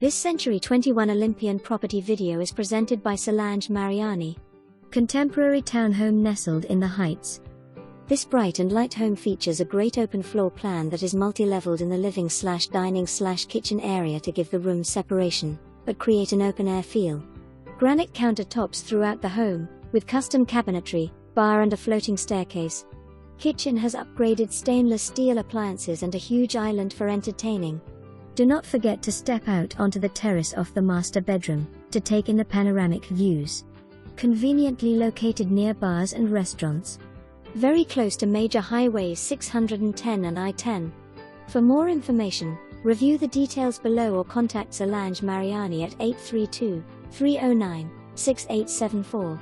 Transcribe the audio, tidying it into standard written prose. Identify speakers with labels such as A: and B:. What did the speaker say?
A: This Century 21 Olympian property video is presented by Solange Mariani. Contemporary townhome nestled in the Heights. This bright and light home features a great open floor plan that is multi-leveled in the living/dining/kitchen area to give the rooms separation, but create an open-air feel. Granite countertops throughout the home, with custom cabinetry, bar and a floating staircase. Kitchen has upgraded stainless steel appliances and a huge island for entertaining. Do not forget to step out onto the terrace off the master bedroom to take in the panoramic views. Conveniently located near bars and restaurants. Very close to major highways 610 and I-10. For more information, review the details below or contact Solange Mariani at 832-309-6874.